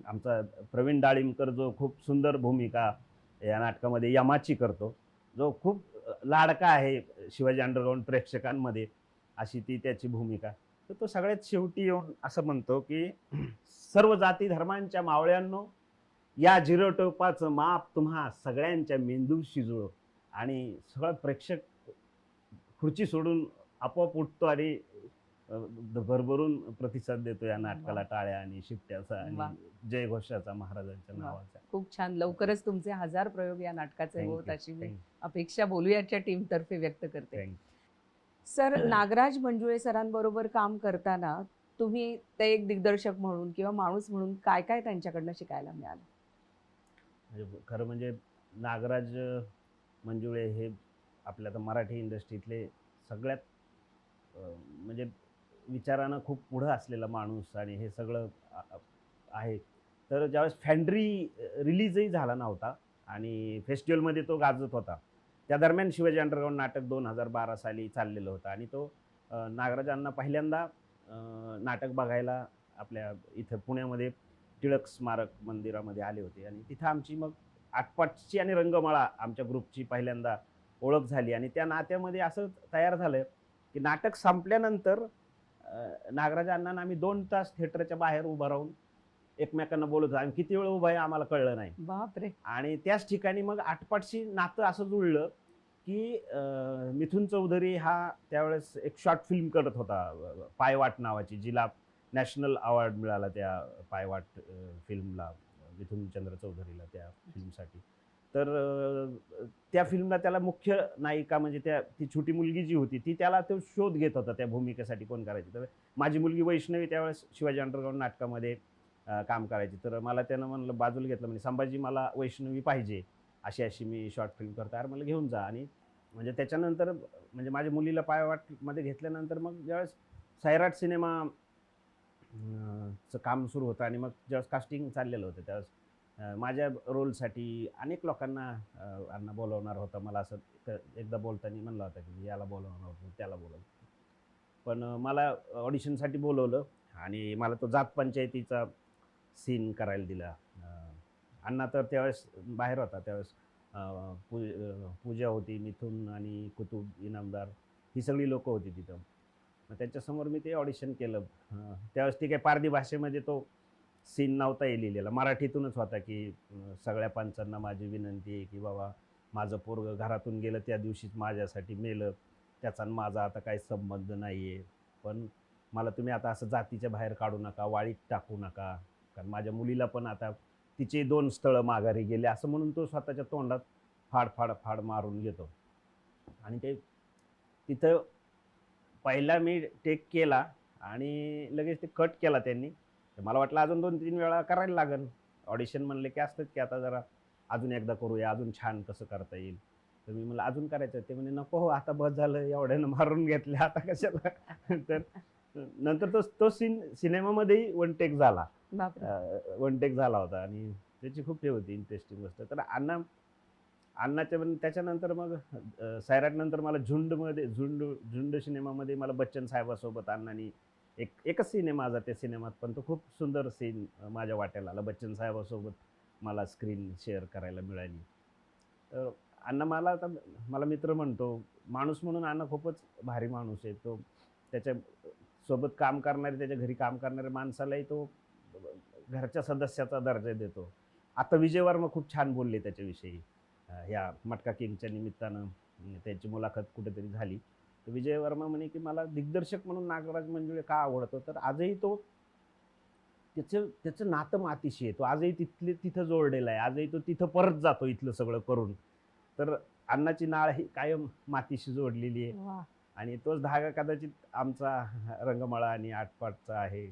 आमचा प्रवीण डाळिंबकर, जो खूप सुंदर भूमिका या नाटकामध्ये यमाची करतो, जो खूप लाडका आहे शिवाजी अंडरग्राऊंड प्रेक्षकांमध्ये, अशी ती त्याची भूमिका. तर तो सगळ्यात शेवटी येऊन असं म्हणतो की सर्व जाती धर्मांच्या मावळ्यांनो, या जिरोटोपाचं माप तुम्हा सगळ्यांच्या मेंदूशी जुळो. आणि सगळं प्रेक्षक खुर्ची सोडून आपोआप उठतो आणि भरभरून प्रतिसाद देतो या नाटकाला, टाळ्या आणि शिट्ट्याचा वा. आणि जयघोषाचा महाराजांच्या वा. नावाचा. खूप छान. लवकरच तुमचे 1000 प्रयोग या नाटकाचे Thank होत you, अशी मी thank you, अपेक्षा बोलूयाच्या टीम तर्फे व्यक्त करते. thank you. Sir, Nagraj Manjule सरांबरोबर काम करताना तुम्ही ते एक दिग्दर्शक म्हणून किंवा माणूस म्हणून काय काय त्यांच्याकडनं शिकायला मिळालं? म्हणजे खरं म्हणजे नागराज मंजुळे हे आपल्या आता मराठी इंडस्ट्रीतले सगळ्यात म्हणजे विचारानं खूप पुढं असलेला माणूस, आणि हे सगळं आहे. तर ज्यावेळेस फॅन्ड्री रिलीजही झाला नव्हता आणि फेस्टिवलमध्ये तो गाजत होता, त्या दरम्यान शिवाजी अंडरग्राऊंड नाटक 2012 साली चाललेलं होतं आणि तो नागराजांना पहिल्यांदा नाटक बघायला आपल्या इथं पुण्यामध्ये टिळक स्मारक मंदिरामध्ये आले होते आणि तिथं आमची मग आटपाटची आणि रंगमाळा आमच्या ग्रुपची पहिल्यांदा ओळख झाली. आणि त्या नात्यामध्ये असं तयार झालं की नाटक संपल्यानंतर नागराजांना आम्ही 2 तास थिएटरच्या बाहेर उभं राहून एकमेकांना बोलत होतो. आम्ही किती वेळ उभं आहे आम्हाला कळलं नाही. बापरे. आणि त्याच ठिकाणी मग आटपाटशी नातं असं जुळलं की मिथुन चौधरी हा त्यावेळेस एक शॉर्ट फिल्म करत होता, पायवाट नावाची, जिला नॅशनल अवॉर्ड मिळाला त्या पायवाट फिल्मला, मिथुन चंद्र चौधरीला त्या फिल्मसाठी. तर त्या फिल्मला त्याला मुख्य नायिका म्हणजे ती छोटी मुलगी जी होती ती, त्याला तो शोध घेत होता त्या भूमिकेसाठी कोण करायची. तर माझी मुलगी वैष्णवी त्यावेळेस शिवाजी अंडरग्राऊंड नाटकामध्ये काम करायची. तर मला त्यानं म्हणलं, बाजूला घेतलं, म्हणजे संभाजी मला वैष्णवी पाहिजे, अशी अशी मी शॉर्ट फिल्म करतो. यार मला घेऊन जा. आणि म्हणजे त्याच्यानंतर म्हणजे माझ्या मुलीला पायवाटमध्ये घेतल्यानंतर मग ज्यावेळेस सैराट सिनेमा चं काम सुरू होतं आणि मग ज्यावेळेस कास्टिंग चाललेलं होतं त्यावेळेस माझ्या रोलसाठी अनेक लोकांना अण्णा बोलवणार होता. मला असं एकदा बोलताना म्हणलं होतं की याला बोलवणार होतं, त्याला बोलवलं, पण मला ऑडिशनसाठी बोलवलं आणि मला तो जात पंचायतीचा सीन करायला दिला. अण्णा तर त्यावेळेस बाहेर होता. त्यावेळेस पूजा होती, मिथुन आणि कुतुब इनामदार, ही सगळी लोकं होती तिथं. मग त्यांच्यासमोर मी ते ऑडिशन केलं. त्यावेळेस ती काही पारधी भाषेमध्ये तो सीन नव्हता लिहिलेला, मराठीतूनच होता की सगळ्या पंचांना माझी विनंती आहे की बाबा माझं पोरगं घरातून गेलं त्या दिवशीच माझ्यासाठी मेलं, त्याचा आणि माझा आता काही संबंध नाही आहे, पण मला तुम्ही आता असं जातीच्या बाहेर काढू नका, वाळीत टाकू नका, कारण माझ्या मुलीला पण आता तिचे 2 स्थळं माघारी गेले, असं म्हणून तो स्वतःच्या तोंडात फाड फाड फाड मारून घेतो. आणि ते तिथं पहिला मी टेक केला आणि लगेच ते कट केला त्यांनी. तर मला वाटलं अजून 2-3 वेळा करायला लागेल. ऑडिशन म्हणले की असतात की आता जरा अजून एकदा करूया, अजून छान कसं करता येईल. तर मी म्हणलं अजून करायचं. ते म्हणे, "नको हो, आता बस झालं, एवढ्यानं मारून घेतले, आता कशाला." तर नंतर तो तो सीन सिनेमामध्येही वन टेक झाला. बापरे. वन टेक झाला होता आणि त्याची खूप हे होती इंटरेस्टिंग गोष्ट. तर अण्णाच्या पण त्याच्यानंतर मग सैराटनंतर मला झुंड सिनेमामध्ये मला बच्चन साहेबासोबत अण्णांनी एकच सीन आहे माझा त्या सिनेमात, पण तो खूप सुंदर सीन माझ्या वाट्याला आला. बच्चन साहेबासोबत मला स्क्रीन शेअर करायला मिळाली. तर अण्णा मला मित्र म्हणतो. माणूस म्हणून अण्णा खूपच भारी माणूस आहे. तो त्याच्या सोबत काम करणारे, त्याच्या घरी काम करणाऱ्या माणसालाही तो घरच्या सदस्याचा दर्जा देतो. आता विजय वर्मा खूप छान बोलले त्याच्याविषयी. ह्या मटका किंगच्या निमित्तानं त्यांची मुलाखत कुठेतरी झाली. तर विजय वर्मा म्हणे, की मला दिग्दर्शक म्हणून नागराज मंजुळे का आवडतो? तर आजही तो त्याचं त्याचं नातं मातीशी आहे. तो आजही तिथं जोडलेला आहे. आजही तो तिथं परत जातो इथलं सगळं करून. तर अण्णाची नाळ ही कायम मातीशी जोडलेली आहे. वा. आणि तोच धागा कदाचित आमचा रंगमाळा आणि आटपाटचा आहे,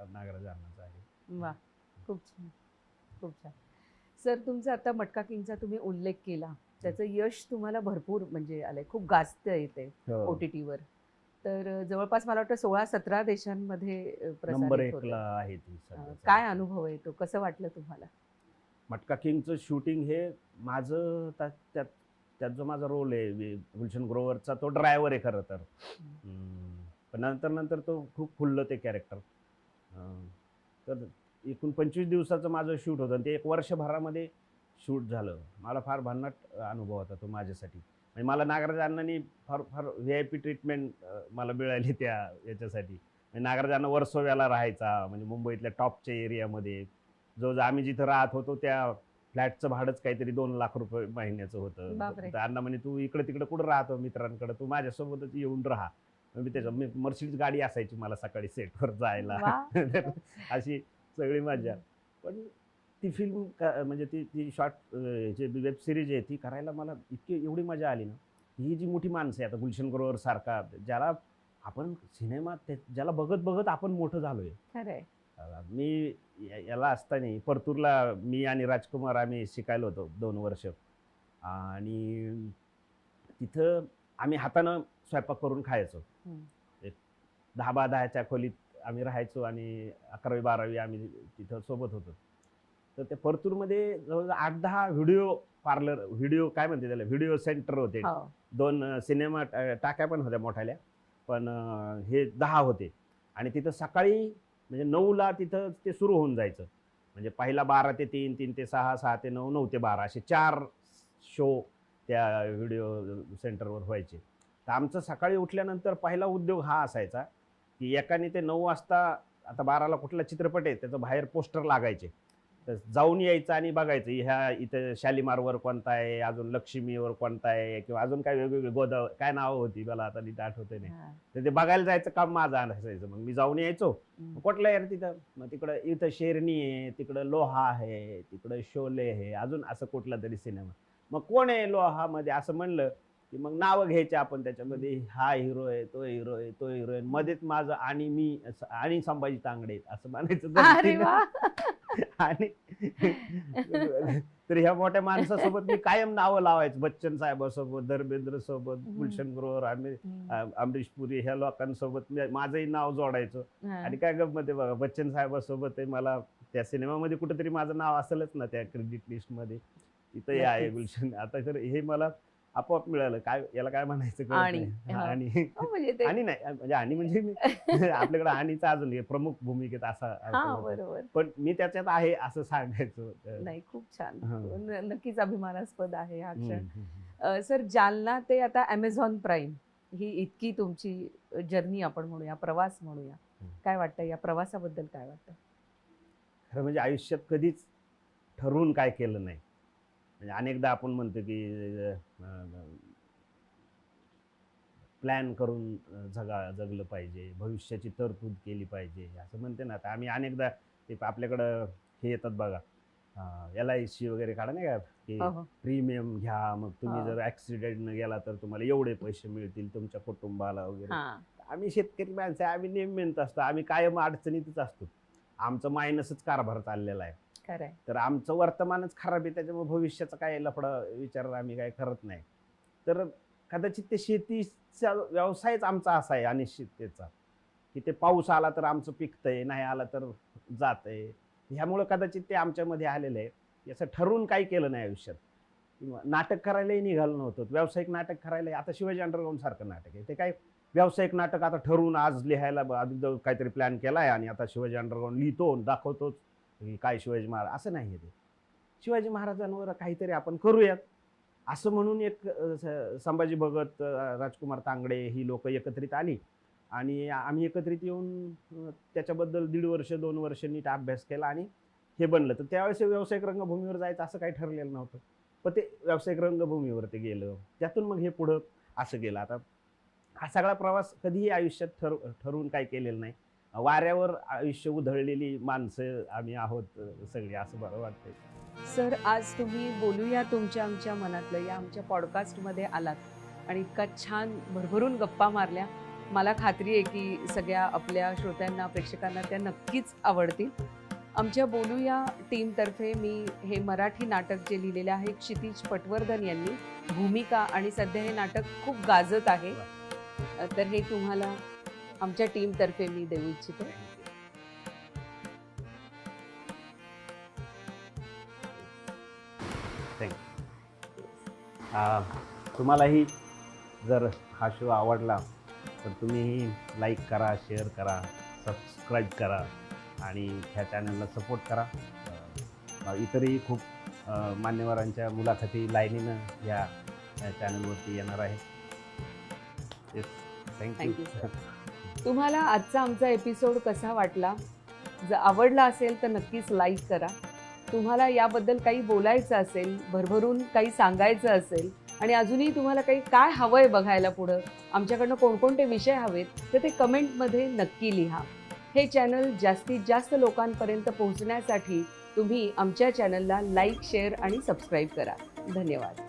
नागराज अण्णाचा आहे. वा. खूप छान. खूप छान. सर, तुमचा आता मटका किंगचा तुम्ही उल्लेख केला. त्याचं यश तुम्हाला भरपूर म्हणजे आलंय. खूप गाजतंय ते हो. OTTवर. तर जवळपास मला वाटतं 16-17 देशांमध्ये नंबर प्रसारित 1ला होतंय. आहे ती सध्या काय चालते. अनुभव आहे तो? कसं वाटलं तुम्हाला? मटका किंगचं शूटिंग हे माझं त्यात त्यात जो माझा रोल आहे गुलशन ग्रोव्हरचा, तो ड्रायव्हर आहे खरं तर. पण नंतर तो खूप फुललं ते कॅरेक्टर. तर एकूण 25 दिवसाचं माझं शूट होतं आणि ते 1 वर्षभरामध्ये शूट झालं. मला फार भन्नाट अनुभव होता तो माझ्यासाठी. म्हणजे मला नागराज अण्णांनी फार फार व्ही-आय-पी ट्रीटमेंट मला मिळाली त्या याच्यासाठी. म्हणजे नागराज अण्णा वर्सोव्याला राहायचा, म्हणजे मुंबईतल्या टॉपच्या एरियामध्ये. जवळ-जवळ आम्ही जिथं राहत होतो त्या फ्लॅटचं भाडंच काहीतरी ₹2,00,000 महिन्याचं होतं. बापरे. तर अण्णा म्हणे, "तू इकडं-तिकडं कुठं राहतो मित्रांकडं, तू माझ्यासोबतच येऊन राहा." मग मी Mercedes गाडी असायची मला सकाळी सेटवर जायला. वाह! तर अशी सगळी मजा. पण ती फिल्म म्हणजे ती ती शॉर्ट जे वेब सीरीज आहे ती करायला मला एवढी मजा आली ना. ही जी मोठी माणसं आहे आता गुलशन ग्रोव्हर सारखा, ज्याला आपण सिनेमात ज्याला बघत-बघत आपण मोठं झालोय. खरंय. मी याला असताना परतूरला मी आणि राजकुमार आम्ही शिकायला होतो 2 वर्ष आणि तिथं आम्ही हातानं स्वयंपाक करून खायचो. हं. एक 10-10च्या खोलीत आम्ही राहायचो आणि 11वी-12वी आम्ही तिथं सोबत होतो. तर त्या परतूरमध्ये जवळ-जवळ 8-10 व्हिडिओ काय म्हणते त्याला, व्हिडिओ सेंटर होते. हो. 2 सिनेमा टाक्या पण होत्या मोठाल्या. पण हे 10 होते आणि तिथं सकाळी म्हणजे 9ला तिथं ते सुरू होऊन जायचं. म्हणजे पहिला 12 ते 3, 3 ते 6, 6 ते 9, 9 ते 12 असे 4 शो त्या व्हिडिओ सेंटरवर व्हायचे. तर आमचं सकाळी उठल्यानंतर पहिला उद्योग हा असायचा, की एकाने ते 9 वाजता आता 12ला कुठला चित्रपट आहे त्याचं बाहेर पोस्टर लागायचे. तर जाऊन यायचं आणि बघायचं ह्या इथं शालिमारवर कोणता आहे, अजून लक्ष्मीवर कोणता आहे किंवा अजून काय वेगवेगळे गोदावरी काय नावं होती मला आता नीट आठवतंय नाही. हां. तर ते बघायला जायचं काम माझं असायचं. मग मी जाऊन यायचो. हं. कुठलं यार तिथं? मग तिकडं इथं शेरनी आहे, तिकडं लोहा आहे, तिकडं शोले आहे, अजून असं कुठला तरी सिनेमा. मग कोण आहे लोहामध्ये असं म्हणलं, की मग नावं घ्यायची आपण त्याच्यामध्ये. हा हिरो आहे, तो हिरो आहे, तो हिरोईन. मध्येच माझं आणि मी आणि संभाजी तांगडे असं म्हणायचं अरे धमकीनं. वाह! आणि तर ह्या मोठ्या माणसासोबत मी कायम नावं लावायचं. बच्चन साहेबासोबत, धर्मेंद्र सोबत, हं. गुलशन ग्रोव्हर, हं. अमरीश पुरी ह्या लोकांसोबत माझंही नाव जोडायचो. हां. आणि काय गंमत आहे बघा, बच्चन साहेबासोबत आहे मला त्या सिनेमामध्ये कुठेतरी माझं नाव असेलच ना त्या क्रेडिट लिस्टमध्ये. तिथंही आहे नक्कीच. गुलशन. आता तर हे मला आपोआप मिळालं. काय याला काय म्हणायचं कळत आणि नाही. हां. आणि हो, म्हणजे ते आणि नाही म्हणजे आणि म्हणजे मी आपल्याकडे आणीचा अजून हे प्रमुख भूमिकेत असा अर्थ हां, नव्हता. बरोबर. पण मी त्याच्यात आहे असं सांगायचो. नाही, खूप छान. हां. नक्कीच अभिमानास्पद आहे हा हं, क्षण. हं, हं. सर, जालना ते आता Amazon प्राईम ही इतकी तुमची जर्नी आपण म्हणूया, प्रवास म्हणूया. हं. काय वाटतं या प्रवासाबद्दल काय वाटतं? खरं म्हणजे आयुष्यात कधीच ठरवून काय केलं नाही. म्हणजे अनेकदा आपण म्हणतो की प्लॅन करून जगलं पाहिजे, भविष्याची तरतूद केली पाहिजे, असं म्हणते ना. आता आम्ही अनेकदा ते आपल्याकडं हे येतात बघा, LIC वगैरे काढा नाही का, की हो, हो. प्रीमियम घ्या, मग तुम्ही हा. जर ऍक्सिडेंटनं गेला तर तुम्हाला एवढे पैसे मिळतील तुमच्या कुटुंबाला वगैरे. हा. आम्ही शेतकरी माणसं आहे, आम्ही नेहमीच असतो, आम्ही कायम अडचणीतच असतो. आमचं मायनसच कारभार चाललेला आहे. खरंय. तर आमचं वर्तमानच खराब आहे, त्याच्यामुळे भविष्याचा काय लफडा विचार आम्ही काय करत नाही. तर कदाचित ते शेतीचा व्यवसायच आमचा असा आहे अनिश्चिततेचा, की ते पाऊस आला तर आमचं पिकतंय, नाही आला तर जातंय. ह्यामुळं कदाचित ते आमच्यामध्ये आलेलं आहे. याचं ठरवून काही केलं नाही आयुष्यात. किंवा नाटक करायलाही निघालो नव्हतो. व्यावसायिक नाटक करायला आता शिवाजी अंडरग्राऊंड सारखं नाटक आहे. ते काय व्यावसायिक नाटक आता ठरवून आज लिहायला आधी काहीतरी प्लॅन केलाय आणि आता शिवाजी अंडरग्राऊंड लिहितो आणि दाखवतोच की काय शिवाजी महाराज, असं नाही आहे ते. शिवाजी महाराजांवर काहीतरी आपण करूयात असं म्हणून एक संभाजी भगत, राजकुमार तांगडे ही लोक एकत्रित आली आणि आम्ही एकत्रित येऊन त्याच्याबद्दल 1.5 वर्ष 2 वर्ष नीट अभ्यास केला आणि हे बनलं. तर त्यावेळेस व्यावसायिक रंगभूमीवर जायचं असं काही ठरलेलं नव्हतं, पण ते व्यावसायिक रंगभूमीवर ते गेलं. त्यातून मग हे पुढं असं गेलं. आता हा सगळा प्रवास कधीही आयुष्यात ठरवून काय केलेलं नाही. वाऱ्यावर आयुष्य उधळलेली माणसं आम्ही आहोत सगळी, असं बरं वाटतंय. सर, आज तुम्ही बोलूया तुमच्या आमच्या मनातलं या आमच्या पॉडकास्टमध्ये आलात आणि इतका छान भरभरून गप्पा मारल्या. मला खात्री आहे की सगळ्या आपल्या श्रोत्यांना, प्रेक्षकांना त्या नक्कीच आवडतील. आमच्या बोलूया टीमतर्फे मी हे मराठी नाटक जे लिहिलेलं आहे क्षितिज पटवर्धन यांनी, भूमिका, आणि सध्या हे नाटक खूप गाजत आहे, तर हे तुम्हाला आमच्या टीमतर्फे मी देऊ इच्छिते. तुम्हालाही जर हा शो आवडला तर तुम्हीही लाईक करा, शेअर करा, सबस्क्राईब करा आणि ह्या चॅनलला सपोर्ट करा. इतरही खूप मान्यवरांच्या मुलाखती लाईनीनं या चॅनलवरती येणार आहे. Yes, thank you. सर. तुम्हाला आजचा आमचा एपिसोड कसा वाटला? जर आवडला असेल तर नक्कीच लाईक करा. तुम्हाला याबद्दल काही बोलायचं असेल, भरभरून काही सांगायचं असेल आणि अजूनही तुम्हाला काय हवंय बघायला पुढं, आमच्याकडनं कोणकोणते विषय हवेत, तर ते कमेंटमध्ये नक्की लिहा. हे चॅनल जास्तीत जास्त लोकांपर्यंत पोहोचण्यासाठी तुम्ही आमच्या चॅनलला लाईक, शेअर आणि सबस्क्राईब करा. धन्यवाद.